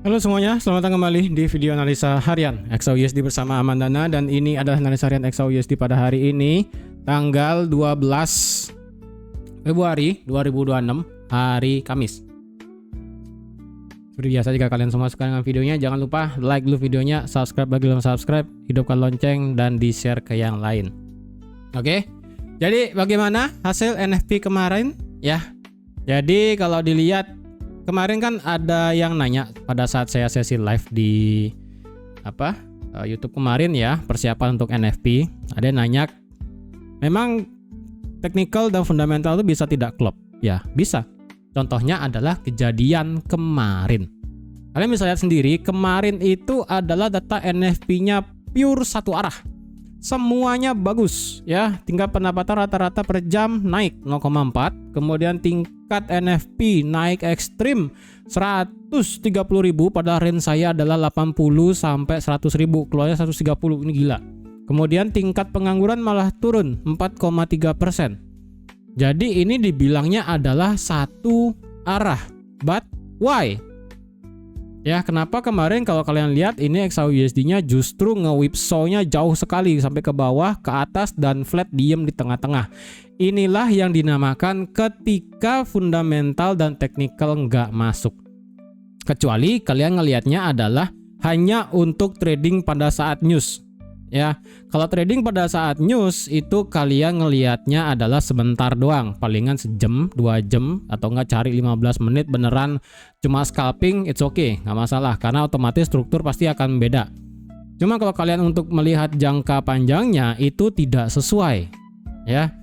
Halo semuanya, selamat datang kembali di video analisa harian XAUUSD bersama Amandana. Dan ini adalah analisa harian XAUUSD pada hari ini tanggal 12 Februari 2026, hari Kamis. Seperti biasa, jika kalian semua suka dengan videonya, jangan lupa like dulu videonya, subscribe bagi belum subscribe, hidupkan lonceng, dan di-share ke yang lain. Oke, jadi bagaimana hasil NFP kemarin ya? Jadi kalau dilihat kemarin kan ada yang nanya pada saat saya sesi live di YouTube kemarin ya, persiapan untuk NFP. Ada yang nanya, memang technical dan fundamental itu bisa tidak klop? Ya, bisa. Contohnya adalah kejadian kemarin. Kalian bisa lihat sendiri, kemarin itu adalah data NFP-nya pure satu arah. Semuanya bagus ya, tingkat pendapatan rata-rata per jam naik 0,4, kemudian tingkat NFP naik ekstrim 130.000, pada range saya adalah 80 sampai 100.000, keluarnya 130, ini gila. Kemudian tingkat pengangguran malah turun 4,3%. Jadi ini dibilangnya adalah satu arah. But why? Ya, kenapa kemarin kalau kalian lihat ini XAUUSD-nya justru nge-whipsaw-nya jauh sekali sampai ke bawah, ke atas, dan flat diem di tengah-tengah. Inilah yang dinamakan ketika fundamental dan technical nggak masuk. Kecuali kalian ngelihatnya adalah hanya untuk trading pada saat news. Ya, kalau trading pada saat news itu kalian ngelihatnya adalah sebentar doang, palingan sejam, 2 jam, atau enggak cari 15 menit beneran cuma scalping, it's okay, nggak masalah, karena otomatis struktur pasti akan beda. Cuma kalau kalian untuk melihat jangka panjangnya itu tidak sesuai ya,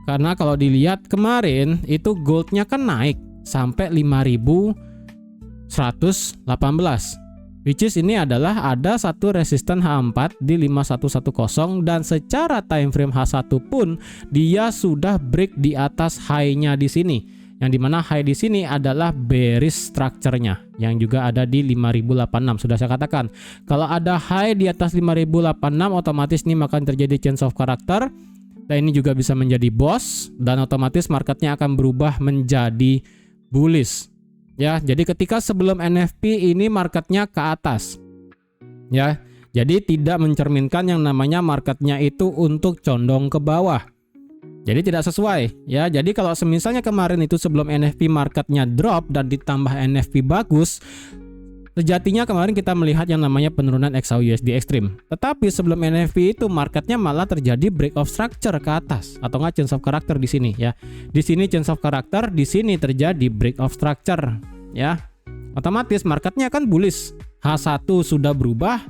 karena kalau dilihat kemarin itu goldnya kan naik sampai 5.118, which is ini adalah ada satu resisten H4 di 5110, dan secara time frame H1 pun dia sudah break di atas high-nya di sini. Yang dimana high di sini adalah bearish structure-nya yang juga ada di 5086. Sudah saya katakan, kalau ada high di atas 5086 otomatis ini akan terjadi change of character, dan ini juga bisa menjadi boss, dan otomatis marketnya akan berubah menjadi bullish. Ya, jadi ketika sebelum NFP ini marketnya ke atas ya, jadi tidak mencerminkan yang namanya marketnya itu untuk condong ke bawah, jadi tidak sesuai ya. Jadi kalau misalnya kemarin itu sebelum NFP marketnya drop dan ditambah NFP bagus, sejatinya kemarin kita melihat yang namanya penurunan XAUUSD ekstrim. Tetapi sebelum NFP itu marketnya malah terjadi break of structure ke atas, atau nggak change of character di sini ya. Di sini change of character, di sini terjadi break of structure ya. Otomatis marketnya kan bullish. H1 sudah berubah,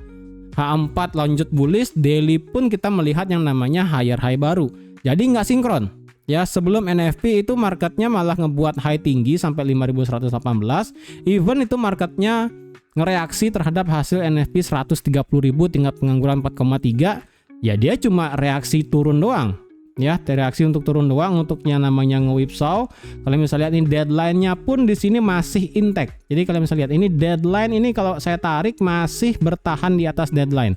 H4 lanjut bullish, daily pun kita melihat yang namanya higher high baru. Jadi nggak sinkron. Ya, sebelum NFP itu marketnya malah ngebuat high tinggi sampai 5118. Even itu marketnya ngereaksi terhadap hasil NFP 130.000, tingkat pengangguran 4,3. Ya, dia cuma reaksi turun doang. Ya, reaksi untuk turun doang, untuk yang namanya nge-whipsaw. Kalian bisa lihat ini deadline-nya pun di sini masih intact. Jadi kalian bisa lihat ini deadline ini kalau saya tarik masih bertahan di atas deadline.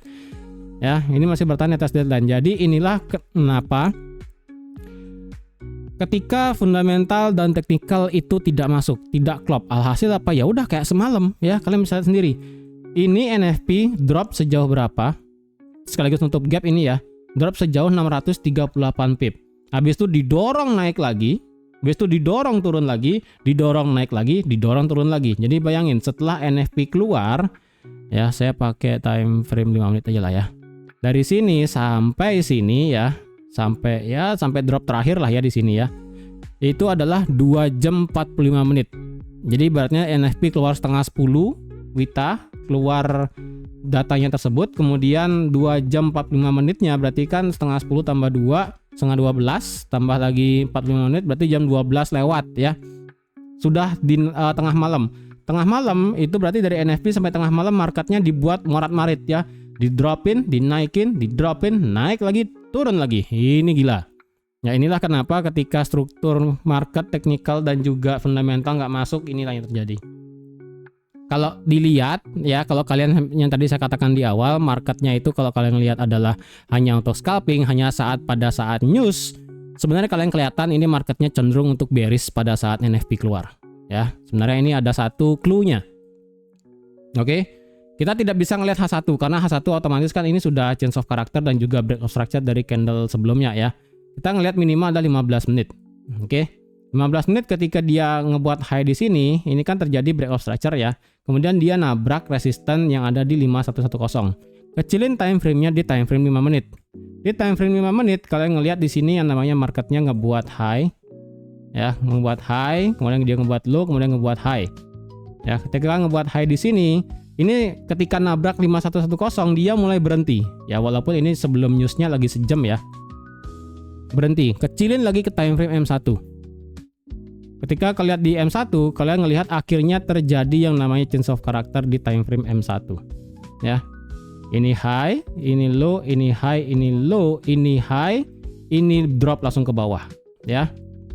Ya, ini masih bertahan di atas deadline. Jadi inilah kenapa ketika fundamental dan technical itu tidak masuk, tidak klop. Alhasil apa? Ya udah kayak semalam ya, kalian bisa lihat sendiri. Ini NFP drop sejauh berapa? Sekaligus nutup gap ini ya. Drop sejauh 638 pip. Habis itu didorong naik lagi, habis itu didorong turun lagi, didorong naik lagi, didorong turun lagi. Jadi bayangin setelah NFP keluar, ya saya pakai time frame 5 menit aja lah ya. Dari sini sampai sini ya, sampai drop terakhir lah ya di sini ya. Itu adalah 2 jam 45 menit. Jadi ibaratnya NFP keluar setengah 10 WITA, keluar datanya tersebut, kemudian 2 jam 45 menitnya berarti kan setengah 10 tambah 2, setengah 12, tambah lagi 45 menit berarti jam 12 lewat ya. Sudah di tengah malam. Tengah malam itu berarti dari NFP sampai tengah malam marketnya dibuat morat-marit ya. Didropin, dinaikin, didropin, naik lagi, turun lagi. Ini gila. Ya, inilah kenapa ketika struktur market, technical, dan juga fundamental nggak masuk, inilah yang terjadi. Kalau dilihat ya, kalau kalian yang tadi saya katakan di awal, marketnya itu kalau kalian lihat adalah hanya untuk scalping, hanya pada saat news, sebenarnya kalian kelihatan ini marketnya cenderung untuk bearish pada saat NFP keluar. Ya, sebenarnya ini ada satu clue-nya. Oke. Kita tidak bisa ngelihat H1 karena H1 otomatis kan ini sudah change of character dan juga break of structure dari candle sebelumnya ya. Kita ngelihat minimal ada 15 menit. Oke. 15 menit ketika dia ngebuat high di sini, ini kan terjadi break of structure ya. Kemudian dia nabrak resisten yang ada di 5110. Kecilin time frame-nya di time frame 5 menit. Di time frame 5 menit kalian ngelihat di sini yang namanya marketnya ngebuat high. Ya, ngebuat high, kemudian dia ngebuat low, kemudian ngebuat high. Ya, ketika ngebuat high di sini, ini ketika nabrak 5110 dia mulai berhenti. Ya, walaupun ini sebelum newsnya lagi sejam ya. Berhenti, kecilin lagi ke time frame M1. Ketika kalian di M1, kalian ngelihat akhirnya terjadi yang namanya change of character di time frame M1. Ya. Ini high, ini low, ini high, ini low, ini high, ini drop langsung ke bawah, ya.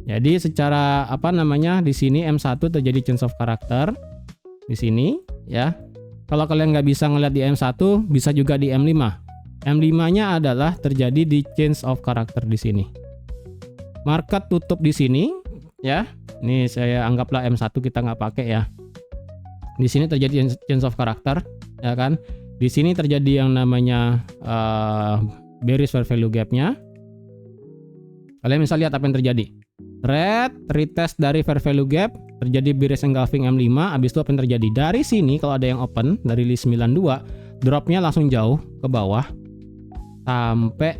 Jadi secara di sini M1 terjadi change of character di sini, ya. Kalau kalian nggak bisa ngelihat di M1, bisa juga di M5. M5-nya adalah terjadi di change of character di sini. Market tutup di sini, ya. Ini saya anggaplah M1 kita nggak pakai ya. Di sini terjadi change of character, ya kan? Di sini terjadi yang namanya bearish fair value gap-nya. Kalian bisa lihat apa yang terjadi. Red retest dari fair value gap, terjadi bearish engulfing M5. Habis itu apa yang terjadi? Dari sini kalau ada yang open dari list 92, dropnya langsung jauh ke bawah sampai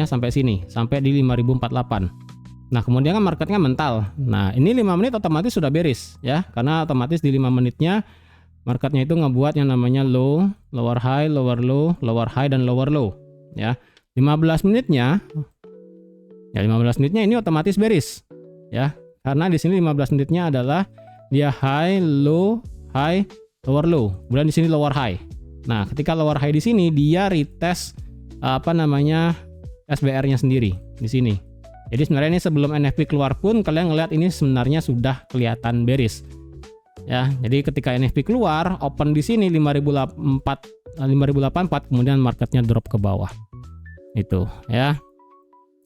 sampai sini, sampai di 5048. Nah, kemudian kan marketnya mental. Nah, ini 5 menit otomatis sudah bearish ya, karena otomatis di 5 menitnya marketnya itu ngebuat yang namanya low, lower high, lower low, lower high, dan lower low ya. 15 menitnya ini otomatis bearish ya, karena di sini 15 menitnya adalah dia high, low, lower low, kemudian di sini lower high. Nah, ketika lower high di sini dia retest SBR-nya sendiri di sini. Jadi sebenarnya ini sebelum NFP keluar pun kalian ngelihat ini sebenarnya sudah kelihatan bearish. Ya, jadi ketika NFP keluar, open di sini 5084, kemudian marketnya drop ke bawah. Itu, ya.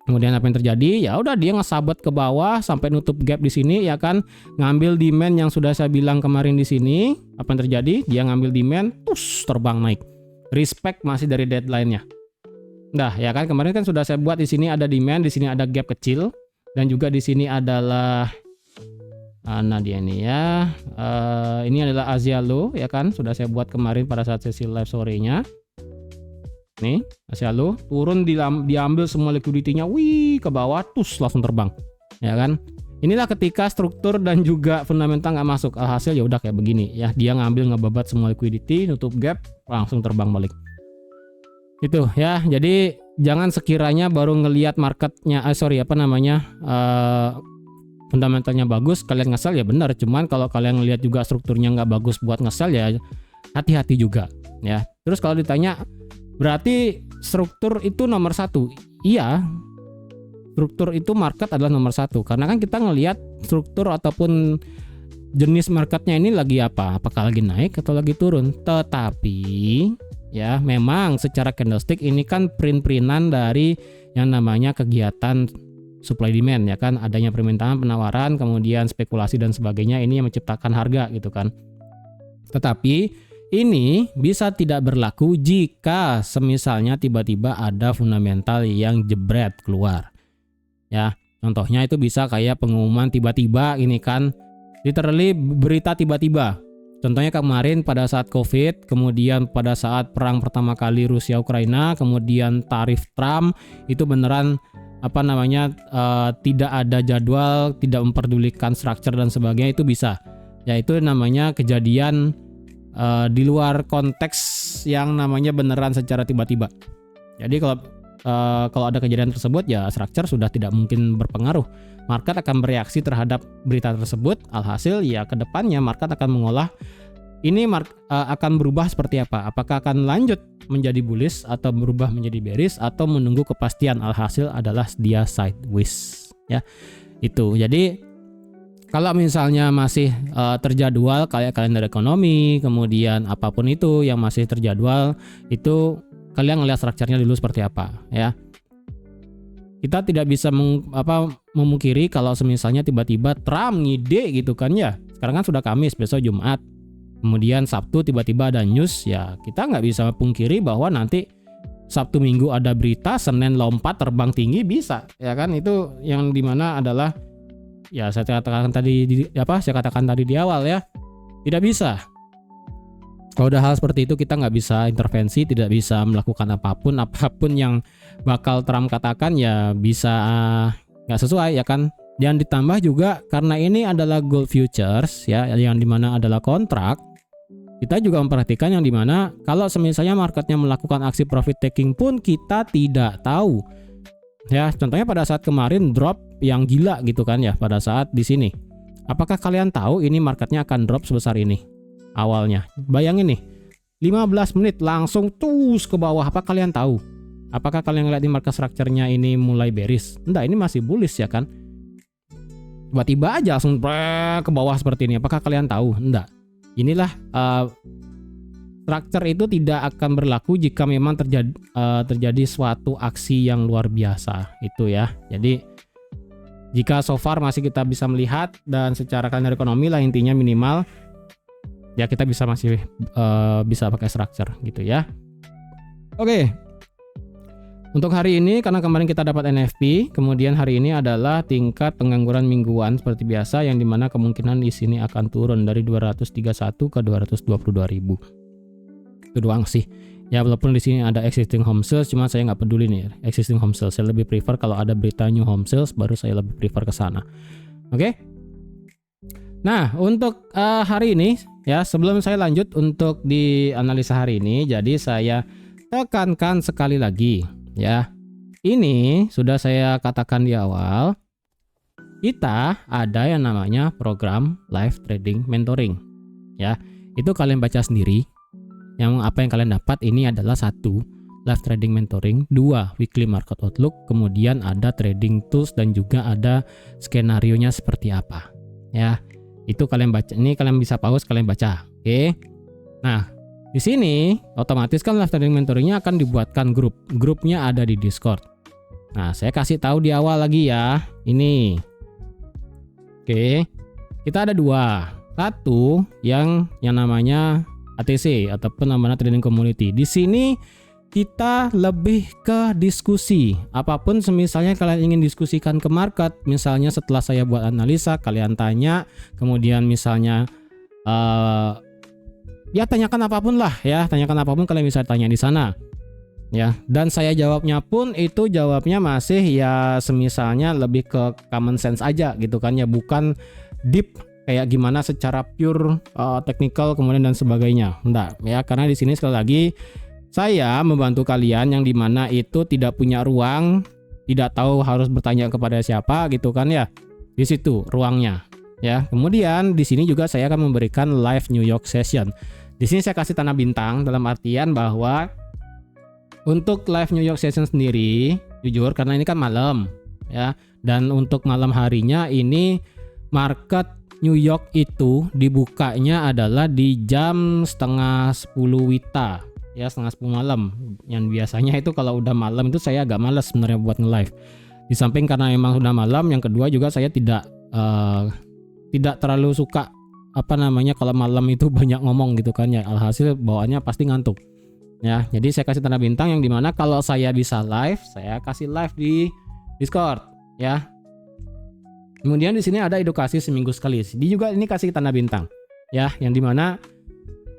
Kemudian apa yang terjadi? Ya udah dia ngesabet ke bawah sampai nutup gap di sini ya kan, ngambil demand yang sudah saya bilang kemarin di sini. Apa yang terjadi? Dia ngambil demand, terbang naik. Respect masih dari deadline-nya. Nah, ya kan kemarin kan sudah saya buat di sini ada demand, di sini ada gap kecil, dan juga di sini adalah dia ini ya. Ini adalah Asia Low ya kan, sudah saya buat kemarin pada saat sesi live sorenya. Nih, Asia Low turun diambil semua liquidity-nya, ke bawah, langsung terbang. Ya kan? Inilah ketika struktur dan juga fundamental nggak masuk. Alhasil ya udah kayak begini ya, dia ngebabat semua liquidity, nutup gap, langsung terbang balik. Itu ya, jadi jangan sekiranya baru ngelihat marketnya fundamentalnya bagus kalian nge-sell ya benar, cuman kalau kalian ngelihat juga strukturnya nggak bagus buat nge-sell ya hati-hati juga ya. Terus kalau ditanya berarti struktur itu nomor satu, iya, struktur itu market adalah nomor satu, karena kan kita ngelihat struktur ataupun jenis marketnya ini lagi apa, apakah lagi naik atau lagi turun. Tetapi ya memang secara candlestick ini kan print-printan dari yang namanya kegiatan supply demand ya kan, adanya permintaan, penawaran, kemudian spekulasi dan sebagainya, ini yang menciptakan harga gitu kan. Tetapi ini bisa tidak berlaku jika semisalnya tiba-tiba ada fundamental yang jebret keluar ya. Contohnya itu bisa kayak pengumuman tiba-tiba, ini kan literally berita tiba-tiba. Contohnya kemarin pada saat COVID, kemudian pada saat perang pertama kali Rusia Ukraina, kemudian tarif Trump, itu beneran tidak ada jadwal, tidak memperdulikan structure dan sebagainya, itu bisa. Yaitu namanya kejadian di luar konteks yang namanya beneran secara tiba-tiba. Jadi kalau ada kejadian tersebut ya structure sudah tidak mungkin berpengaruh. Market akan bereaksi terhadap berita tersebut. Alhasil ya kedepannya market akan mengolah ini akan berubah seperti apa. Apakah akan lanjut menjadi bullish atau berubah menjadi bearish atau menunggu kepastian. Alhasil adalah dia sideways ya. Itu. Jadi kalau misalnya masih terjadwal kayak kalender ekonomi, kemudian apapun itu yang masih terjadwal, itu kalian ngelihat strukturnya dulu seperti apa ya. Kita tidak bisa memungkiri kalau misalnya tiba-tiba Trump ngide gitu kan ya, Sekarang kan sudah Kamis, besok Jumat, kemudian Sabtu tiba-tiba ada news, ya kita nggak bisa pungkiri bahwa nanti Sabtu Minggu ada berita, Senin lompat terbang tinggi bisa, ya kan? Itu yang dimana adalah ya saya katakan tadi di awal ya, tidak bisa. Kalau udah hal seperti itu kita nggak bisa intervensi, tidak bisa melakukan apapun yang bakal Trump katakan ya bisa nggak sesuai, ya kan. Dan ditambah juga karena ini adalah gold futures ya, yang dimana adalah kontrak, kita juga memperhatikan yang dimana kalau misalnya marketnya melakukan aksi profit taking pun kita tidak tahu. Ya, contohnya pada saat kemarin drop yang gila gitu kan ya, pada saat di sini. Apakah kalian tahu ini marketnya akan drop sebesar ini? Awalnya, bayangin nih, 15 menit langsung terus ke bawah. Apa kalian tahu? Apakah kalian ngeliat di market structure-nya ini mulai bearish? Enggak, ini masih bullish ya kan? Tiba-tiba aja langsung ke bawah seperti ini. Apakah kalian tahu? Enggak. Inilah structure itu tidak akan berlaku jika memang terjadi suatu aksi yang luar biasa itu ya. Jadi jika so far masih kita bisa melihat dan secara kalender ekonomi lah intinya minimal ya kita masih bisa pakai structure gitu ya. Oke. Untuk hari ini karena kemarin kita dapat NFP, kemudian hari ini adalah tingkat pengangguran mingguan seperti biasa yang dimana kemungkinan di sini akan turun dari 231 ke 222.000. Itu doang sih. Ya walaupun di sini ada existing home sales, cuma saya nggak peduli nih existing home sales. Saya lebih prefer kalau ada berita new home sales baru saya lebih prefer ke sana. Oke? Nah, untuk hari ini ya, sebelum saya lanjut untuk di analisa hari ini, jadi saya tekankan sekali lagi ya. Ini sudah saya katakan di awal, kita ada yang namanya program live trading mentoring. Ya, itu kalian baca sendiri. Apa yang kalian dapat ini adalah 1, live trading mentoring, 2, weekly market outlook, kemudian ada trading tools dan juga ada skenario-nya seperti apa. Ya. Itu kalian baca, ini kalian bisa pause, kalian baca. Oke. Nah, di sini otomatis kan live trading mentoringnya akan dibuatkan grup. Grupnya ada di Discord. Nah, saya kasih tahu di awal lagi ya. Ini. Oke. Kita ada 2. 1 yang namanya ATC ataupun namanya trading community. Di sini kita lebih ke diskusi. Apapun semisalnya kalian ingin diskusikan ke market, misalnya setelah saya buat analisa, kalian tanya, kemudian misalnya ya tanyakan apapun lah ya, tanyakan apapun kalian bisa tanya di sana. Ya, dan saya jawabnya pun itu jawabnya masih ya semisalnya lebih ke common sense aja gitu kan ya, bukan deep kayak gimana secara pure technical kemudian dan sebagainya. Enggak ya, karena di sini sekali lagi saya membantu kalian yang dimana itu tidak punya ruang, tidak tahu harus bertanya kepada siapa gitu kan ya. Di situ ruangnya ya. Kemudian di sini juga saya akan memberikan live New York session. Di sini saya kasih tanda bintang dalam artian bahwa untuk live New York session sendiri jujur karena ini kan malam ya, dan untuk malam harinya ini market New York itu dibukanya adalah di jam 9:30 WITA. Ya 9:30 malam. Yang biasanya itu kalau udah malam itu saya agak malas sebenarnya buat nge-live. Di samping karena memang sudah malam, yang kedua juga saya tidak terlalu suka kalau malam itu banyak ngomong gitu kan ya. Alhasil bawaannya pasti ngantuk. Ya, jadi saya kasih tanda bintang yang dimana kalau saya bisa live, saya kasih live di Discord ya. Kemudian di sini ada edukasi seminggu sekali. Ini kasih tanda bintang ya, yang dimana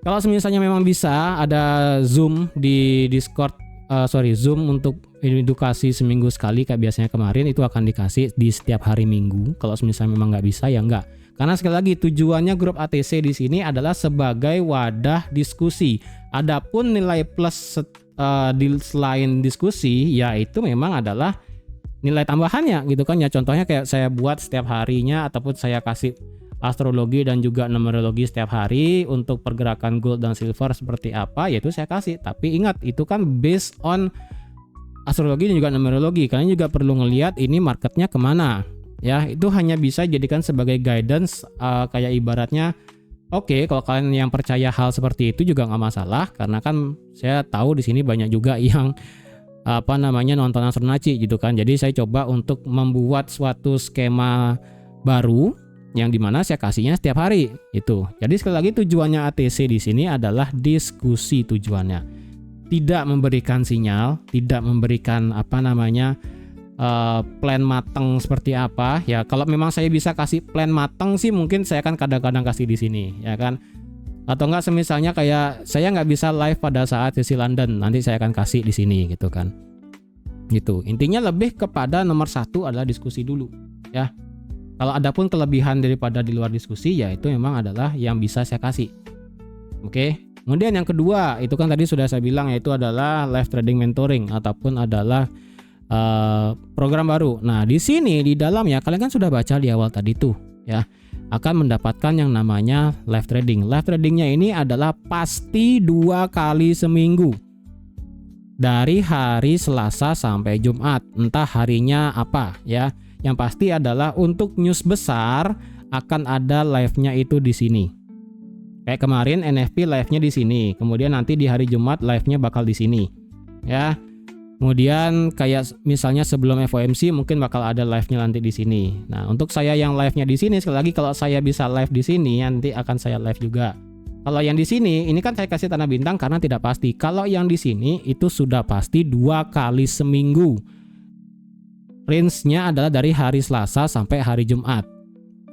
kalau misalnya memang bisa ada Zoom di Discord, Zoom untuk edukasi seminggu sekali kayak biasanya kemarin, itu akan dikasih di setiap hari Minggu. Kalau misalnya memang nggak bisa ya nggak. Karena sekali lagi tujuannya grup ATC di sini adalah sebagai wadah diskusi. Adapun nilai plus selain diskusi, ya itu memang adalah nilai tambahannya gitu kan ya. Contohnya kayak saya buat setiap harinya ataupun saya kasih astrologi dan juga numerologi setiap hari untuk pergerakan gold dan silver seperti apa, yaitu saya kasih. Tapi ingat itu kan based on astrologi dan juga numerologi. Kalian juga perlu ngelihat ini marketnya kemana ya. Itu hanya bisa jadikan sebagai guidance, kayak ibaratnya oke, kalau kalian yang percaya hal seperti itu juga nggak masalah, karena kan saya tahu di sini banyak juga yang nonton astronaci gitu kan. Jadi saya coba untuk membuat suatu skema baru yang dimana saya kasihnya setiap hari itu. Jadi sekali lagi tujuannya ATC di sini adalah diskusi tujuannya, tidak memberikan sinyal, tidak memberikan plan matang seperti apa ya. Kalau memang saya bisa kasih plan matang sih mungkin saya akan kadang-kadang kasih di sini ya kan. Atau enggak semisalnya kayak saya nggak bisa live pada saat sesi London, nanti saya akan kasih di sini gitu kan. Gitu. Intinya lebih kepada nomor satu adalah diskusi dulu ya. Kalau ada pun kelebihan daripada di luar diskusi ya itu memang adalah yang bisa saya kasih. Oke. Kemudian yang kedua itu kan tadi sudah saya bilang yaitu adalah live trading mentoring ataupun adalah program baru. Nah di sini di dalam ya kalian kan sudah baca di awal tadi tuh ya, akan mendapatkan yang namanya live trading. Live tradingnya ini adalah pasti 2 kali seminggu dari hari Selasa sampai Jumat, entah harinya apa ya. Yang pasti adalah untuk news besar akan ada live-nya itu di sini. Kayak kemarin NFP live-nya di sini, kemudian nanti di hari Jumat live-nya bakal di sini ya. Kemudian kayak misalnya sebelum FOMC mungkin bakal ada live-nya nanti di sini. Nah, untuk saya yang live-nya di sini sekali lagi kalau saya bisa live di sini nanti akan saya live juga. Kalau yang di sini ini kan saya kasih tanda bintang karena tidak pasti. Kalau yang di sini itu sudah pasti 2 kali seminggu. Range-nya adalah dari hari Selasa sampai hari Jumat.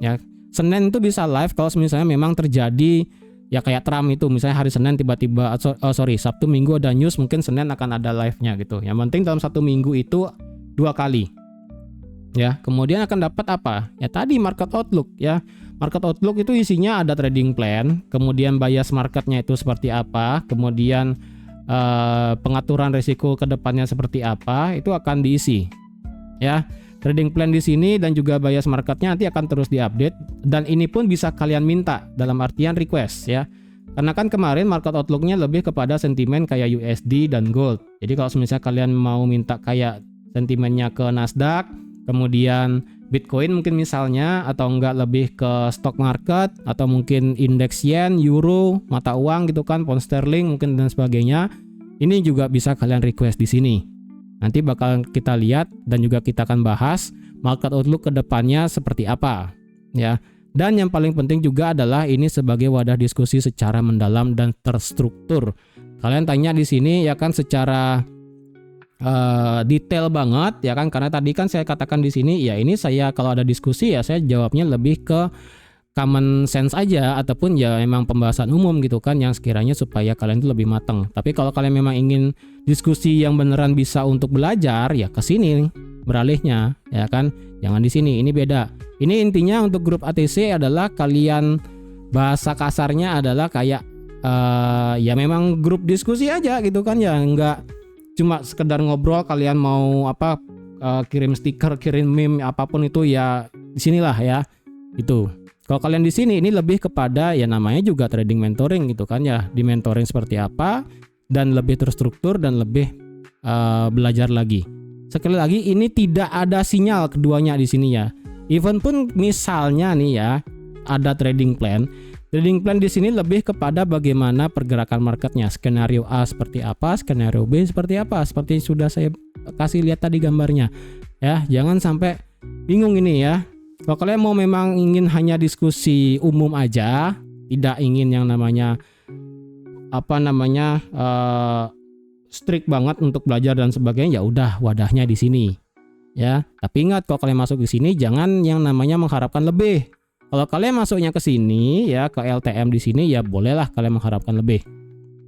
Ya, Senin itu bisa live kalau misalnya memang terjadi ya kayak Trump itu misalnya hari Senin tiba-tiba Sabtu Minggu ada news, mungkin Senin akan ada live-nya gitu. Yang penting dalam satu minggu itu 2 kali. Ya, kemudian akan dapat apa? Ya tadi market outlook ya. Market outlook itu isinya ada trading plan, kemudian bias marketnya itu seperti apa, kemudian pengaturan risiko ke depannya seperti apa, itu akan diisi. Ya. Trading plan di sini dan juga bias marketnya nanti akan terus diupdate dan ini pun bisa kalian minta dalam artian request ya. Karena kan kemarin market outlooknya lebih kepada sentimen kayak USD dan gold. Jadi kalau misalnya kalian mau minta kayak sentimennya ke Nasdaq, kemudian Bitcoin mungkin misalnya, atau enggak lebih ke stock market atau mungkin indeks yen, euro, mata uang gitu kan, pound sterling mungkin dan sebagainya. Ini juga bisa kalian request di sini. Nanti bakal kita lihat dan juga kita akan bahas market outlook ke depannya seperti apa ya. Dan yang paling penting juga adalah ini sebagai wadah diskusi secara mendalam dan terstruktur. Kalian tanya di sini ya kan secara detail banget ya kan, karena tadi kan saya katakan di sini ya ini saya kalau ada diskusi ya saya jawabnya lebih ke common sense aja ataupun ya memang pembahasan umum gitu kan yang sekiranya supaya kalian itu lebih matang. Tapi kalau kalian memang ingin diskusi yang beneran bisa untuk belajar ya ke sini beralihnya ya kan. Jangan di sini, ini beda. Ini intinya untuk grup ATC adalah kalian bahasa kasarnya adalah kayak ya memang grup diskusi aja gitu kan ya, enggak cuma sekedar ngobrol kalian mau apa kirim stiker, kirim meme apapun itu ya di sinilah ya. Itu. Kalau kalian di sini ini lebih kepada ya namanya juga trading mentoring gitu kan ya, di mentoring seperti apa dan lebih terstruktur dan lebih belajar lagi. Sekali lagi ini tidak ada sinyal keduanya di sini ya. Even pun misalnya nih ya ada trading plan di sini lebih kepada bagaimana pergerakan marketnya, skenario A seperti apa, skenario B seperti apa, seperti sudah saya kasih lihat tadi gambarnya. Ya, jangan sampai bingung ini ya. Kalau kalian mau memang ingin hanya diskusi umum aja, tidak ingin yang namanya strict banget untuk belajar dan sebagainya, ya udah wadahnya di sini. Ya, tapi ingat kalau kalian masuk di sini jangan yang namanya mengharapkan lebih. Kalau kalian masuknya ke sini ya ke LTM di sini ya bolehlah kalian mengharapkan lebih.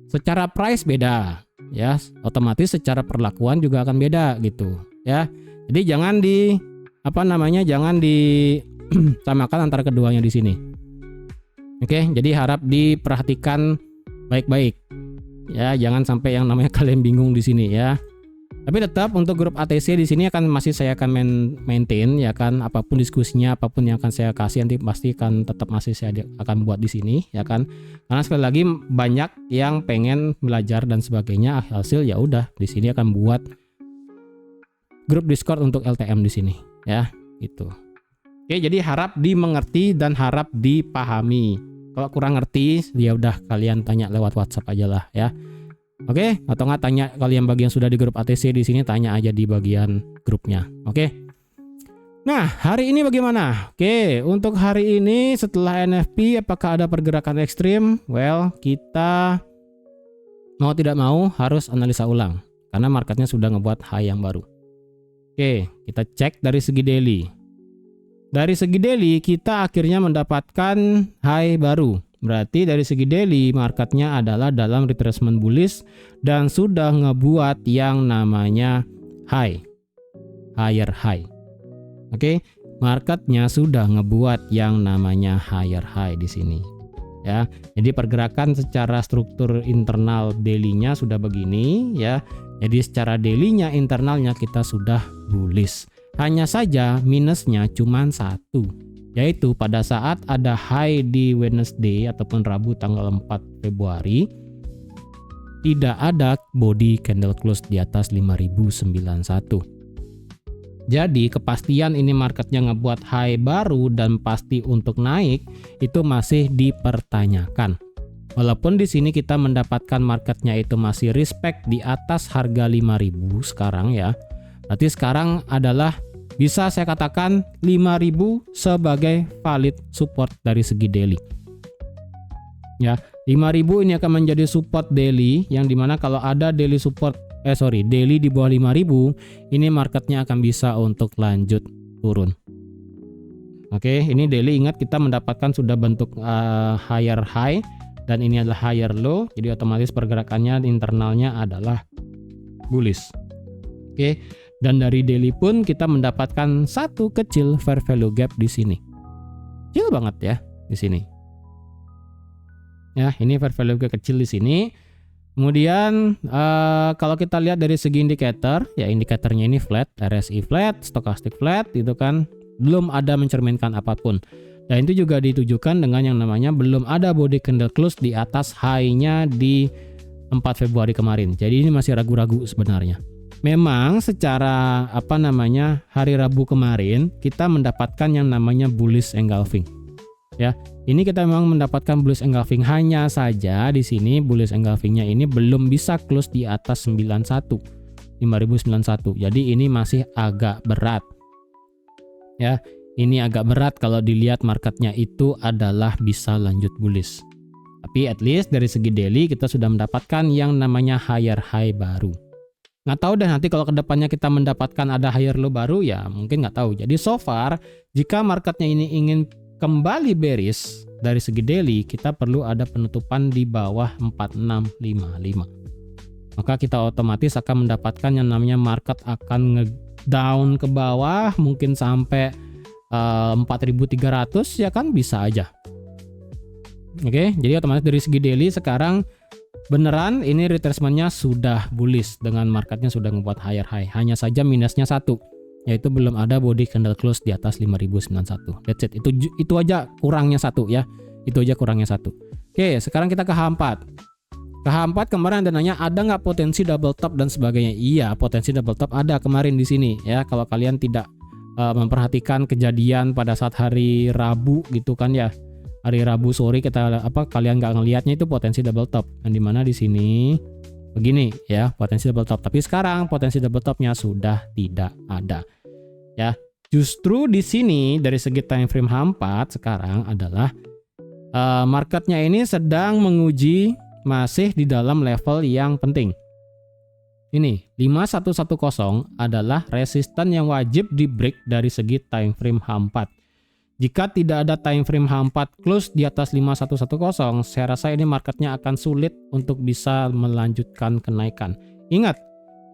Secara price beda, ya, otomatis secara perlakuan juga akan beda gitu, ya. Jadi jangan jangan disamakan antara keduanya di sini. Oke, jadi harap diperhatikan baik-baik. Ya, jangan sampai yang namanya kalian bingung di sini ya. Tapi tetap untuk grup ATC di sini saya akan maintain ya kan, apapun diskusinya, apapun yang akan saya kasih nanti pasti tetap masih saya akan buat di sini ya kan. Karena sekali lagi banyak yang pengen belajar dan sebagainya, hasil ya udah di sini akan buat grup Discord untuk LTM di sini ya, gitu. Oke, jadi harap dimengerti dan harap dipahami. Kalau kurang ngerti ya udah kalian tanya lewat WhatsApp aja lah ya. Oke, atau nggak tanya kalian bagian sudah di grup ATC di sini, tanya aja di bagian grupnya. Oke. Nah, hari ini bagaimana? Oke, untuk hari ini setelah NFP apakah ada pergerakan ekstrim? Well, kita mau tidak mau harus analisa ulang karena marketnya sudah ngebuat high yang baru. Oke, kita cek dari segi daily. Dari segi daily kita akhirnya mendapatkan high baru. Berarti dari segi daily marketnya adalah dalam retracement bullish dan sudah ngebuat yang namanya high, higher high. Oke, marketnya sudah ngebuat yang namanya higher high di sini. Ya, jadi pergerakan secara struktur internal daily-nya sudah begini ya. Jadi secara daily-nya internalnya kita sudah bullish. Hanya saja minusnya cuma satu, yaitu pada saat ada high di Wednesday ataupun Rabu tanggal 4 Februari tidak ada body candle close di atas 5091. Jadi kepastian ini marketnya ngebuat high baru dan pasti untuk naik itu masih dipertanyakan. Walaupun di sini kita mendapatkan marketnya itu masih respect di atas harga 5000 sekarang ya. Berarti sekarang adalah bisa saya katakan 5000 sebagai valid support dari segi daily. Ya, 5000 ini akan menjadi support daily yang dimana kalau ada daily support daily di bawah 5000 ini marketnya akan bisa untuk lanjut turun. Oke, ini daily ingat kita mendapatkan sudah bentuk higher high dan ini adalah higher low, jadi otomatis pergerakannya internalnya adalah bullish. Oke, dan dari daily pun kita mendapatkan satu kecil fair value gap di sini. Kecil banget ya di sini. Ya, ini fair value gap kecil di sini. Kemudian kalau kita lihat dari segi indikator, ya indikatornya ini flat, RSI flat, stochastic flat, itu kan belum ada mencerminkan apapun. Dan itu juga ditujukan dengan yang namanya belum ada body candle close di atas high-nya di 4 Februari kemarin. Jadi ini masih ragu-ragu sebenarnya. Memang secara hari Rabu kemarin kita mendapatkan yang namanya bullish engulfing. Ya, ini kita memang mendapatkan bullish engulfing, hanya saja di sini bullish engulfingnya ini belum bisa close di atas 5091. Jadi ini masih agak berat. Ya, ini agak berat kalau dilihat marketnya itu adalah bisa lanjut bullish. Tapi at least dari segi daily kita sudah mendapatkan yang namanya higher high baru. Nggak tahu deh nanti kalau kedepannya kita mendapatkan ada higher low baru ya mungkin nggak tahu. Jadi so far jika marketnya ini ingin kembali bearish dari segi daily kita perlu ada penutupan di bawah 4655. Maka kita otomatis akan mendapatkan yang namanya market akan nge-down ke bawah mungkin sampai 4300 ya kan bisa aja. Oke, jadi otomatis dari segi daily sekarang beneran ini retracement-nya sudah bullish dengan marketnya sudah membuat higher high. Hanya saja minusnya satu, yaitu belum ada body candle close di atas 5091. That's it. Itu aja kurangnya satu ya. Itu aja kurangnya satu. Oke, sekarang kita ke H4. Ke H4 kemarin ada nanya ada nggak potensi double top dan sebagainya. Iya, potensi double top ada kemarin di sini ya. Kalau kalian tidak memperhatikan kejadian pada saat hari Rabu gitu kan ya. Hari Rabu sore kalian nggak ngelihatnya itu potensi double top. Dan di mana di sini begini ya, potensi double top. Tapi sekarang potensi double topnya sudah tidak ada. Ya, justru di sini dari segi time frame H4 sekarang adalah marketnya ini sedang menguji masih di dalam level yang penting. Ini 5110 adalah resisten yang wajib di break dari segi time frame H4. Jika tidak ada time frame H4 close di atas 5110, saya rasa ini marketnya akan sulit untuk bisa melanjutkan kenaikan. Ingat,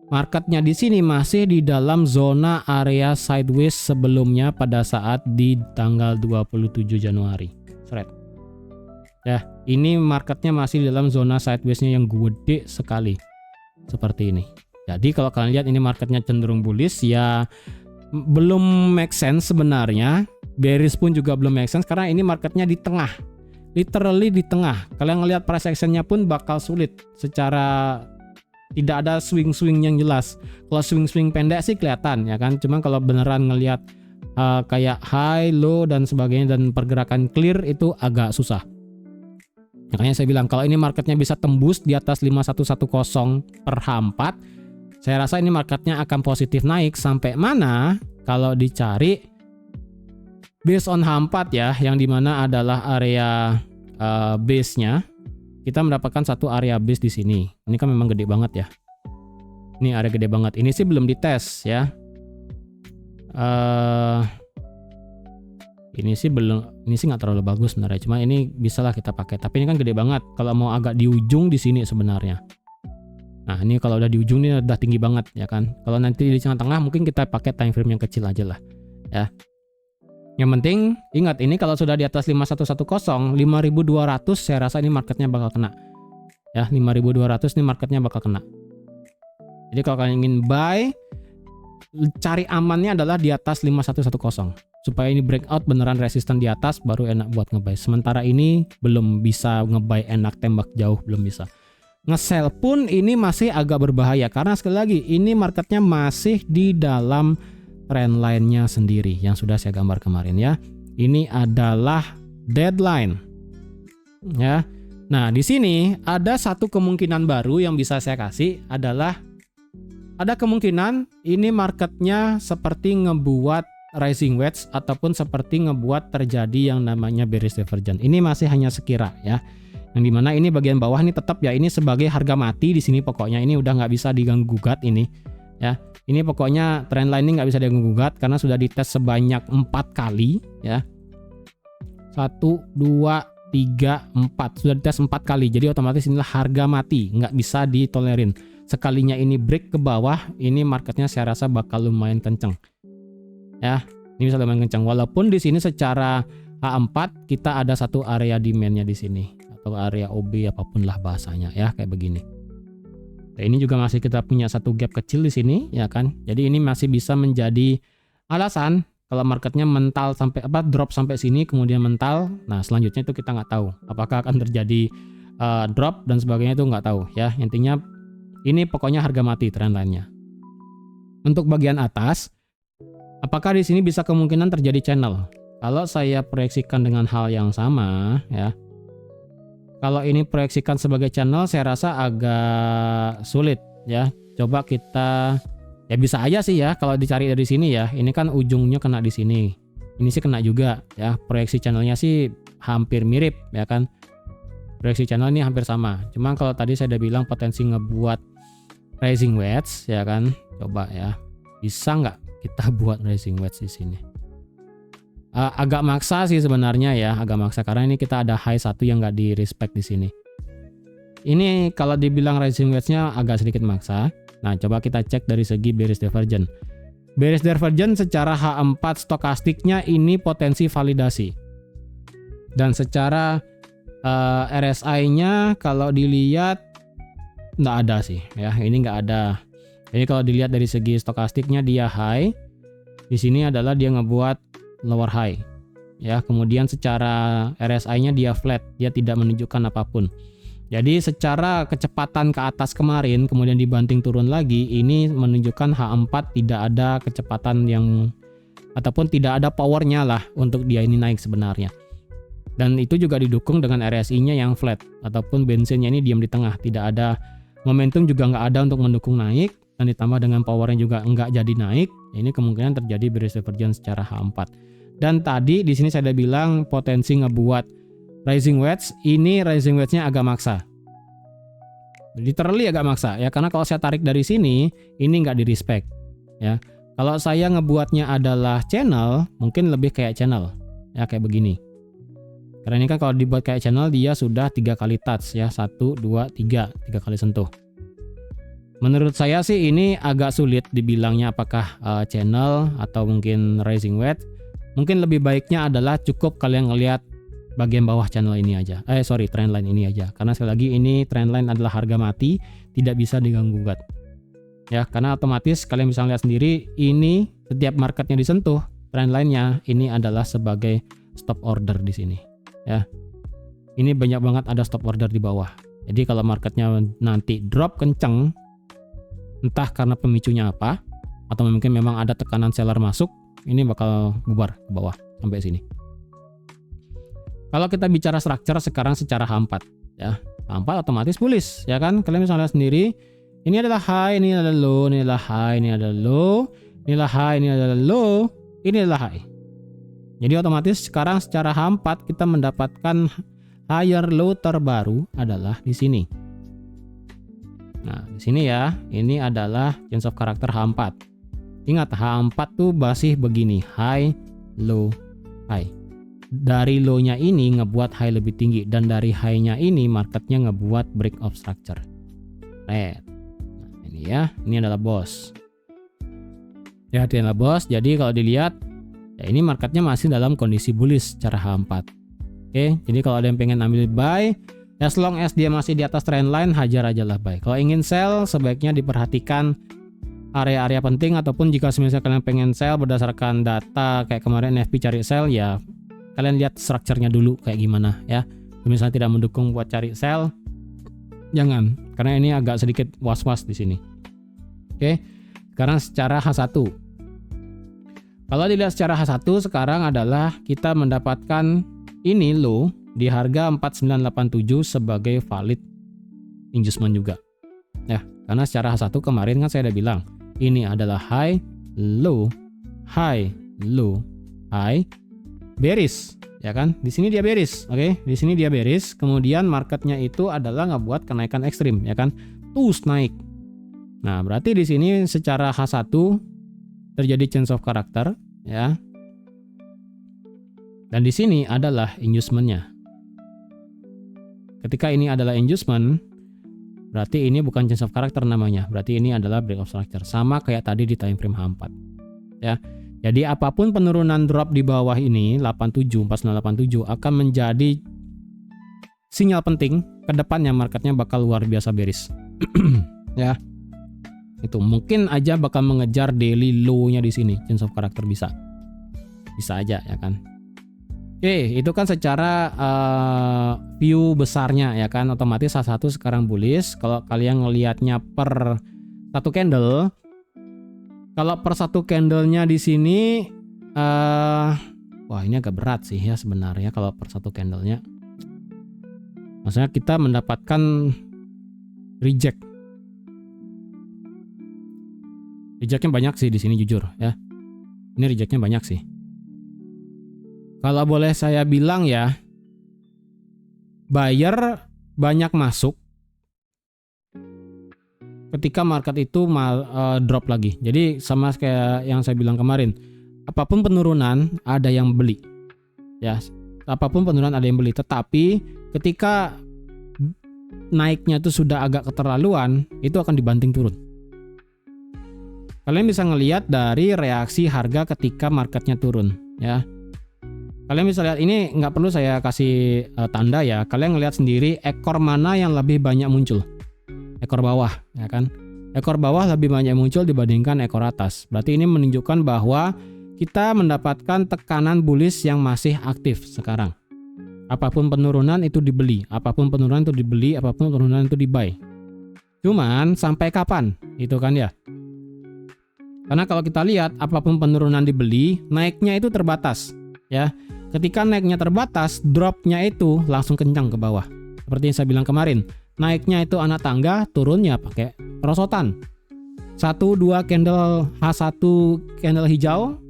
marketnya di sini masih di dalam zona area sideways sebelumnya pada saat di tanggal 27 Januari. Seret. Ya, ini marketnya masih di dalam zona sideways-nya yang gede sekali. Seperti ini. Jadi kalau kalian lihat ini marketnya cenderung bullish ya belum make sense sebenarnya. Bearish pun juga belum make sense karena ini marketnya di tengah. Literally di tengah. Kalian ngelihat price action-nya pun bakal sulit secara tidak ada swing-swing yang jelas. Kalau swing-swing pendek sih kelihatan ya kan. Cuma kalau beneran ngelihat kayak high, low dan sebagainya dan pergerakan clear itu agak susah. Makanya saya bilang kalau ini marketnya bisa tembus di atas 5110 per H4, saya rasa ini marketnya akan positif naik sampai mana kalau dicari based on H4 ya, yang dimana adalah area base-nya, kita mendapatkan satu area base di sini. Ini kan memang gede banget ya. Ini area gede banget. Ini sih belum dites ya. Ini sih nggak terlalu bagus sebenarnya. Cuma ini bisalah kita pakai. Tapi ini kan gede banget. Kalau mau agak di ujung di sini sebenarnya. Nah ini kalau udah di ujung ini udah tinggi banget ya kan. Kalau nanti di tengah-tengah mungkin kita pakai time frame yang kecil aja lah ya. Yang penting ingat ini kalau sudah di atas 5110, 5200 saya rasa ini marketnya bakal kena. Ya 5200 ini marketnya bakal kena. Jadi kalau kalian ingin buy, cari amannya adalah di atas 5110. Supaya ini breakout beneran resisten di atas baru enak buat ngebuy. Sementara ini belum bisa ngebuy enak tembak jauh, belum bisa. Nge-sell pun ini masih agak berbahaya karena sekali lagi ini marketnya masih di dalam trendline-nya sendiri yang sudah saya gambar kemarin ya. Ini adalah deadline. Ya. Nah, di sini ada satu kemungkinan baru yang bisa saya kasih adalah ada kemungkinan ini marketnya seperti ngebuat rising wedge ataupun seperti ngebuat terjadi yang namanya bearish divergence. Ini masih hanya sekira ya. Yang dimana ini bagian bawah ini tetap ya ini sebagai harga mati di sini pokoknya ini udah nggak bisa diganggu gugat ini ya. Ini pokoknya trendline ini nggak bisa diganggu gugat karena sudah dites sebanyak 4 kali ya. 1, 2, 3, 4 sudah dites 4 kali. Jadi otomatis inilah harga mati, nggak bisa ditolerin. Sekalinya ini break ke bawah, ini marketnya saya rasa bakal lumayan kenceng. Ya, ini bisa lumayan kencang. Walaupun di sini secara H4 kita ada satu area demand-nya di sini atau area OB apapun lah bahasanya ya kayak begini. Nah, ini juga masih kita punya satu gap kecil di sini ya kan. Jadi ini masih bisa menjadi alasan kalau marketnya mental sampai drop sampai sini kemudian mental. Nah, selanjutnya itu kita nggak tahu apakah akan terjadi drop dan sebagainya itu nggak tahu ya. Intinya ini pokoknya harga mati trendline-nya. Untuk bagian atas apakah di sini bisa kemungkinan terjadi channel? Kalau saya proyeksikan dengan hal yang sama ya. Kalau ini proyeksikan sebagai channel saya rasa agak sulit ya. Coba kita ya bisa aja sih ya kalau dicari dari sini ya. Ini kan ujungnya kena di sini. Ini sih kena juga ya. Proyeksi channelnya sih hampir mirip ya kan. Proyeksi channel ini hampir sama. Cuma kalau tadi saya udah bilang potensi ngebuat rising wedge ya kan. Coba ya. Bisa nggak kita buat rising wedge di sini? Agak maksa sih sebenarnya ya, agak maksa karena ini kita ada high satu yang nggak di respect di sini. Ini kalau dibilang rising wedge-nya agak sedikit maksa. Nah, coba kita cek dari segi bearish divergence. Bearish divergence secara H4 stokastiknya ini potensi validasi. Dan secara RSI-nya kalau dilihat nggak ada sih ya, ini nggak ada. Jadi kalau dilihat dari segi stokastiknya dia high. Di sini adalah dia ngebuat lower high ya, kemudian secara RSI-nya dia flat, dia tidak menunjukkan apapun. Jadi secara kecepatan ke atas kemarin kemudian dibanting turun lagi, ini menunjukkan H4 tidak ada kecepatan yang ataupun tidak ada powernya lah untuk dia ini naik sebenarnya. Dan itu juga didukung dengan RSI-nya yang flat ataupun bensinnya ini diam di tengah, tidak ada momentum juga nggak ada untuk mendukung naik, dan ditambah dengan powernya juga nggak jadi naik. Ini kemungkinan terjadi bearish divergence secara H4. Dan tadi di sini saya udah bilang potensi ngebuat rising wedge, ini rising wedge-nya agak maksa. Literally agak maksa ya, karena kalau saya tarik dari sini ini nggak di respect ya. Kalau saya ngebuatnya adalah channel, mungkin lebih kayak channel ya, kayak begini. Karena ini kan kalau dibuat kayak channel dia sudah 3 kali touch ya, 1, 2, 3 kali sentuh. Menurut saya sih ini agak sulit dibilangnya apakah channel atau mungkin rising wedge. Mungkin lebih baiknya adalah cukup kalian ngelihat bagian bawah channel ini aja. Trendline ini aja. Karena sekali lagi ini trendline adalah harga mati, tidak bisa diganggu gugat. Ya, karena otomatis kalian bisa lihat sendiri ini setiap marketnya disentuh, trendline-nya ini adalah sebagai stop order di sini. Ya. Ini banyak banget ada stop order di bawah. Jadi kalau marketnya nanti drop kenceng, entah karena pemicunya apa, atau mungkin memang ada tekanan seller masuk, ini bakal bubar ke bawah sampai sini. Kalau kita bicara structure sekarang secara H4 ya, H4 otomatis bullish ya kan. Kalian bisa lihat sendiri, ini adalah high, ini adalah low, ini adalah high, ini adalah low, ini adalah high, ini adalah low, ini adalah high. Jadi otomatis sekarang secara H4 kita mendapatkan higher low terbaru adalah di sini. Nah, di sini ya, ini adalah change of character H4. Ingat, H4 tuh masih begini, high, low, high. Dari low-nya ini ngebuat high lebih tinggi, dan dari high-nya ini marketnya ngebuat break of structure. Red. Nah, ini ya, ini adalah boss. Ya, ini adalah boss. Jadi kalau dilihat, ya ini marketnya masih dalam kondisi bullish secara H4. Oke, jadi kalau ada yang pengen ambil buy, as long as dia masih di atas trendline, hajar aja lah buy. Kalau ingin sell, sebaiknya diperhatikan area-area penting, ataupun jika misalnya kalian pengen sell berdasarkan data kayak kemarin NFP cari sell, ya kalian lihat strukturnya dulu kayak gimana ya. Kalau misalnya tidak mendukung buat cari sell, jangan, karena ini agak sedikit was-was di sini. Oke, sekarang secara H1. Kalau dilihat secara H1 sekarang adalah kita mendapatkan ini low di harga 4987 sebagai valid inducement juga. Ya, karena secara H1 kemarin kan saya udah bilang, ini adalah high, low, bearish, ya kan? Di sini dia bearish, oke? Di sini dia bearish, kemudian marketnya itu adalah ngebuat kenaikan ekstrim, ya kan? Terus naik. Nah, berarti di sini secara H1 terjadi change of character, ya. Dan di sini adalah inducement-nya. Ketika ini adalah inducement, berarti ini bukan change of character namanya, berarti ini adalah break of structure, sama kayak tadi di time frame H4. Ya. Jadi apapun penurunan drop di bawah ini 4987 akan menjadi sinyal penting ke depannya marketnya bakal luar biasa bearish. Ya. Itu mungkin aja bakal mengejar daily low-nya di sini, change of character bisa. Bisa aja ya kan. Oke, itu kan secara view besarnya ya kan, otomatis H1 sekarang bullish. Kalau kalian ngelihatnya per satu candle, kalau per satu candlenya di sini, wah ini agak berat sih ya sebenarnya kalau per satu candlenya. Maksudnya kita mendapatkan reject. Rejectnya banyak sih di sini jujur ya. Ini rejectnya banyak sih. Kalau boleh saya bilang ya, buyer banyak masuk ketika market itu drop lagi. Jadi sama kayak yang saya bilang kemarin, apapun penurunan ada yang beli. Ya, apapun penurunan ada yang beli. Tetapi ketika naiknya itu sudah agak keterlaluan, itu akan dibanting turun. Kalian bisa ngelihat dari reaksi harga ketika marketnya turun, ya. Kalian bisa lihat, ini nggak perlu saya kasih tanda ya. Kalian ngelihat sendiri ekor mana yang lebih banyak muncul. Ekor bawah, ya kan? Ekor bawah lebih banyak muncul dibandingkan ekor atas. Berarti ini menunjukkan bahwa kita mendapatkan tekanan bullish yang masih aktif sekarang. Apapun penurunan itu dibeli, apapun penurunan itu dibeli, apapun penurunan itu dibuy. Cuman sampai kapan? Itu kan ya. Karena kalau kita lihat apapun penurunan dibeli, naiknya itu terbatas, ya. Ketika naiknya terbatas, dropnya itu langsung kencang ke bawah. Seperti yang saya bilang kemarin, naiknya itu anak tangga, turunnya pakai perosotan. 1-2 candle H1 candle hijau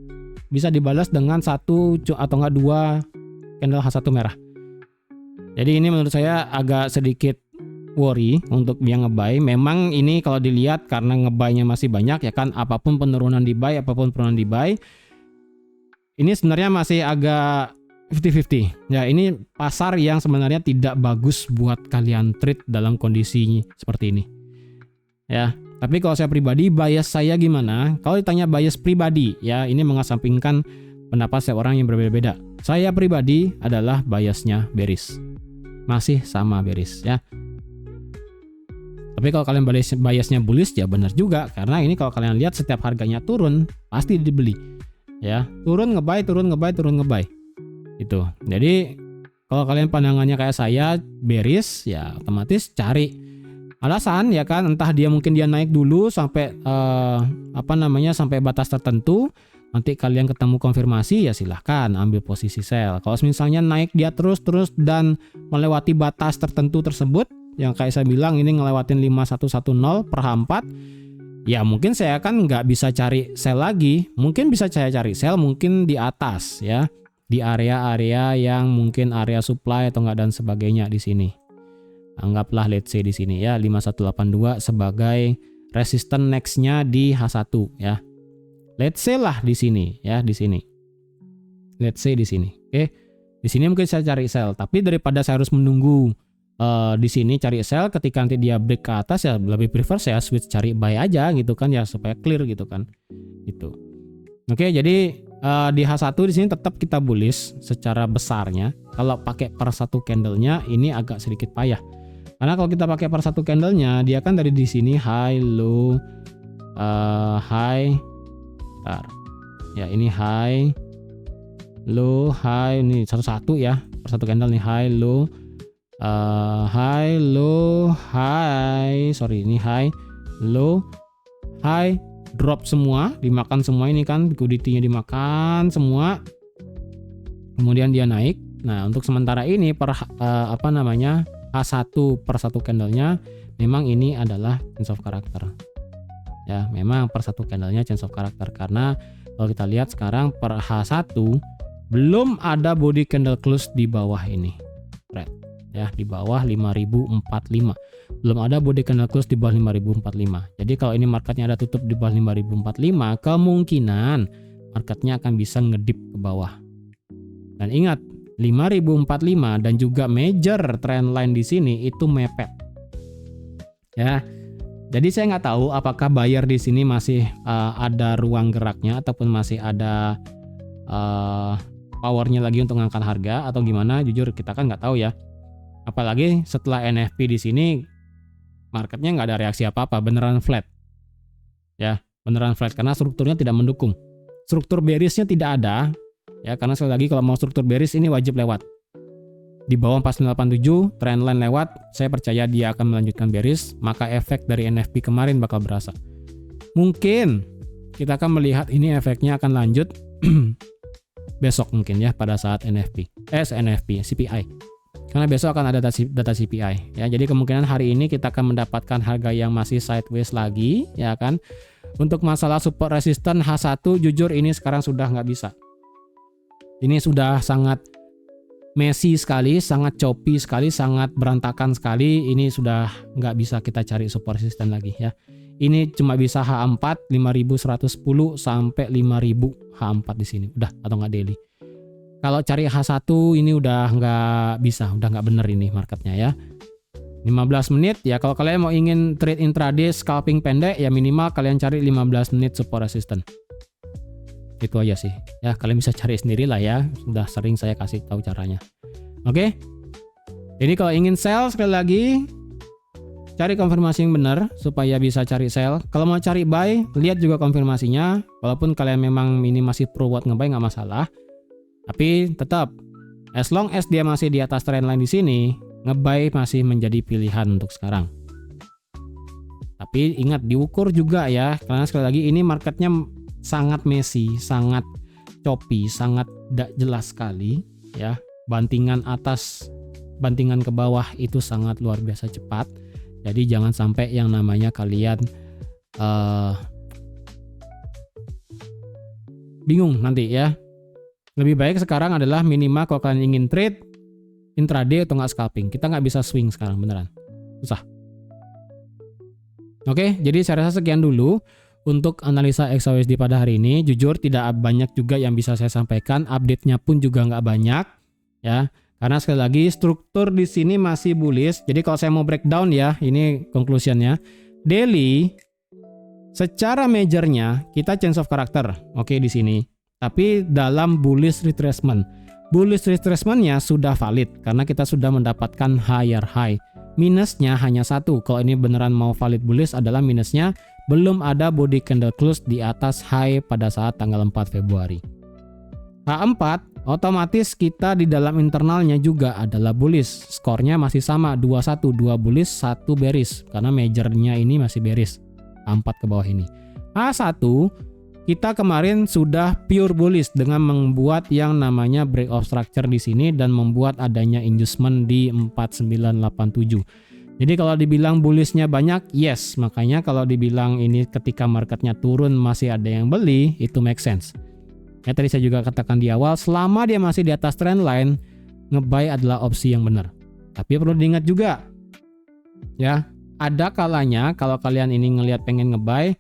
bisa dibalas dengan 1 atau enggak 2 candle H1 merah. Jadi ini menurut saya agak sedikit worry untuk yang ngebuy. Memang ini kalau dilihat karena ngebuy-nya masih banyak ya kan, apapun penurunan di buy, apapun penurunan di buy. Ini sebenarnya masih agak 50-50. Ya, ini pasar yang sebenarnya tidak bagus buat kalian trade dalam kondisi seperti ini. Ya, tapi kalau saya pribadi, bias saya gimana? Kalau ditanya bias pribadi, ya ini mengesampingkan pendapat setiap orang yang berbeda-beda. Saya pribadi adalah biasnya bearish. Masih sama bearish ya. Tapi kalau kalian biasnya bullish ya benar juga, karena ini kalau kalian lihat setiap harganya turun pasti dibeli. Ya, turun ngebuy, turun ngebuy, turun ngebuy. Itu. Jadi kalau kalian pandangannya kayak saya bearish, ya otomatis cari alasan ya kan, entah mungkin dia naik dulu sampai sampai batas tertentu. Nanti kalian ketemu konfirmasi ya silahkan ambil posisi sell. Kalau misalnya naik dia terus dan melewati batas tertentu tersebut, yang kayak saya bilang ini ngelewatin 5110 per H4, ya mungkin saya kan nggak bisa cari sell lagi. Mungkin bisa saya cari sell mungkin di atas ya. di area-area yang mungkin area supply atau enggak dan sebagainya di sini. Anggaplah let's say di sini ya 5182 sebagai resistance next-nya di H1 ya. Let's say lah di sini ya, di sini. Let's say di sini. Oke. Di sini mungkin saya cari sell, tapi daripada saya harus menunggu di sini cari sell ketika nanti dia break ke atas, ya lebih prefer saya switch cari buy aja gitu kan ya, supaya clear gitu kan. Gitu. Oke, jadi di H1 di sini tetap kita bullish secara besarnya. Kalau pakai per satu candlenya ini agak sedikit payah. Karena kalau kita pakai per satu candlenya, dia kan dari di sini high, low, high, bentar. Ya ini high, low, high, ini satu-satu ya, per satu candle nih high, low, high, low, high, sorry ini high, low, high, drop semua, dimakan semua ini kan, liquidity-nya dimakan semua, kemudian dia naik. Nah untuk sementara ini per H1 per satu candlenya memang ini adalah change of character ya, memang per satu candlenya change of character, karena kalau kita lihat sekarang per H1 belum ada body candle close di bawah ini red ya, di bawah 5045 belum ada body candle close di bawah 5045. Jadi kalau ini marketnya ada tutup di bawah 5045, kemungkinan marketnya akan bisa ngedip ke bawah. Dan ingat 5045 dan juga major trend line di sini itu mepet. Ya. Jadi saya nggak tahu apakah buyer di sini masih ada ruang geraknya ataupun masih ada powernya lagi untuk ngangkat harga atau gimana. Jujur kita kan nggak tahu ya. Apalagi setelah NFP di sini marketnya nggak ada reaksi apa-apa, beneran flat. Ya, beneran flat karena strukturnya tidak mendukung. Struktur bearishnya tidak ada. Ya, karena sekali lagi kalau mau struktur bearish ini wajib lewat. Di bawah 4987 trendline lewat, saya percaya dia akan melanjutkan bearish, maka efek dari NFP kemarin bakal berasa. Mungkin kita akan melihat ini efeknya akan lanjut besok mungkin ya pada saat CPI. Karena besok akan ada data CPI ya. Jadi kemungkinan hari ini kita akan mendapatkan harga yang masih sideways lagi ya kan. Untuk masalah support resistance H1 jujur ini sekarang sudah nggak bisa. Ini sudah sangat messy sekali, sangat choppy sekali, sangat berantakan sekali. Ini sudah nggak bisa kita cari support resistance lagi ya. Ini cuma bisa H4 5110 sampai 5000 H4 di sini. Udah atau nggak daily. Kalau cari H1 ini udah nggak bisa, udah nggak bener ini marketnya ya. 15 menit ya, kalau kalian mau ingin trade intraday scalping pendek ya minimal kalian cari 15 menit support resistance. Itu aja sih ya, kalian bisa cari sendiri lah ya, sudah sering saya kasih tahu caranya. Oke, jadi kalau ingin sell sekali lagi cari konfirmasi yang benar supaya bisa cari sell. Kalau mau cari buy lihat juga konfirmasinya, walaupun kalian memang ini masih pro buat nge-buy nggak masalah, tapi tetap as long as dia masih di atas trendline di sini, nge-buy masih menjadi pilihan untuk sekarang. Tapi ingat diukur juga ya, karena sekali lagi ini marketnya sangat messy, sangat choppy, sangat tidak jelas sekali ya. Bantingan atas, bantingan ke bawah itu sangat luar biasa cepat. Jadi jangan sampai yang namanya kalian bingung nanti ya. Lebih baik sekarang adalah minimal kalau kalian ingin trade intraday atau nggak scalping. Kita nggak bisa swing sekarang beneran, susah. Oke, jadi saya rasa sekian dulu untuk analisa XAUSD pada hari ini. Jujur tidak banyak juga yang bisa saya sampaikan, update-nya pun juga nggak banyak ya. Karena sekali lagi struktur di sini masih bullish. Jadi kalau saya mau breakdown ya, ini conclusion-nya. Daily secara majornya kita change of character. Oke di sini. Tapi dalam bullish retracement. Bullish retracement-nya sudah valid karena kita sudah mendapatkan higher high. Minusnya hanya satu. Kalau ini beneran mau valid bullish adalah minusnya belum ada body candle close di atas high pada saat tanggal 4 Februari. H4 otomatis kita di dalam internalnya juga adalah bullish. Skornya masih sama 21, 2 bullish, 1 bearish karena majornya ini masih bearish. H4 ke bawah ini. H1 kita kemarin sudah pure bullish dengan membuat yang namanya break of structure di sini dan membuat adanya inducement di 4987. Jadi kalau dibilang bullishnya banyak, yes. Makanya kalau dibilang ini ketika marketnya turun masih ada yang beli, itu make sense. Ya tadi saya juga katakan di awal, selama dia masih di atas trendline, nge-buy adalah opsi yang benar. Tapi perlu diingat juga, ya ada kalanya kalau kalian ini ngelihat pengen nge-buy,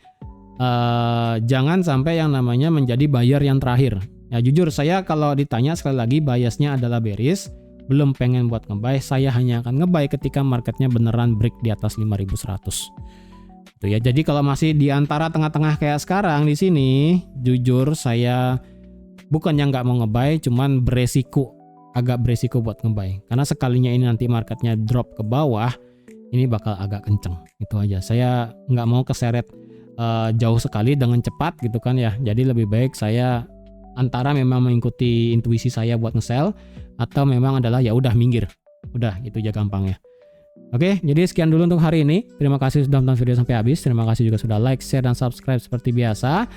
jangan sampai yang namanya menjadi buyer yang terakhir. Ya jujur saya kalau ditanya sekali lagi biasnya adalah bearish, belum pengen buat nge-buy, saya hanya akan nge-buy ketika marketnya beneran break di atas 5.100. Itu ya. Jadi kalau masih di antara tengah-tengah kayak sekarang di sini, jujur saya bukannya nggak mau nge-buy, cuman agak beresiko buat nge-buy. Karena sekalinya ini nanti marketnya drop ke bawah, ini bakal agak kenceng. Itu aja. Saya nggak mau keseret jauh sekali dengan cepat gitu kan ya. Jadi lebih baik saya antara memang mengikuti intuisi saya buat nge-sell, atau memang adalah ya udah minggir. Udah, itu aja gampangnya. Oke, jadi sekian dulu untuk hari ini. Terima kasih sudah nonton video sampai habis. Terima kasih juga sudah like, share, dan subscribe seperti biasa.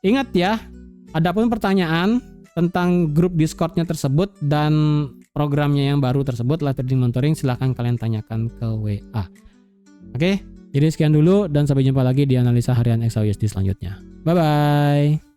Ingat ya, adapun pertanyaan tentang grup Discord-nya tersebut dan programnya yang baru tersebut, live trading mentoring, silahkan kalian tanyakan ke WA. Oke, jadi sekian dulu dan sampai jumpa lagi di analisa harian XAUSD selanjutnya. Bye-bye.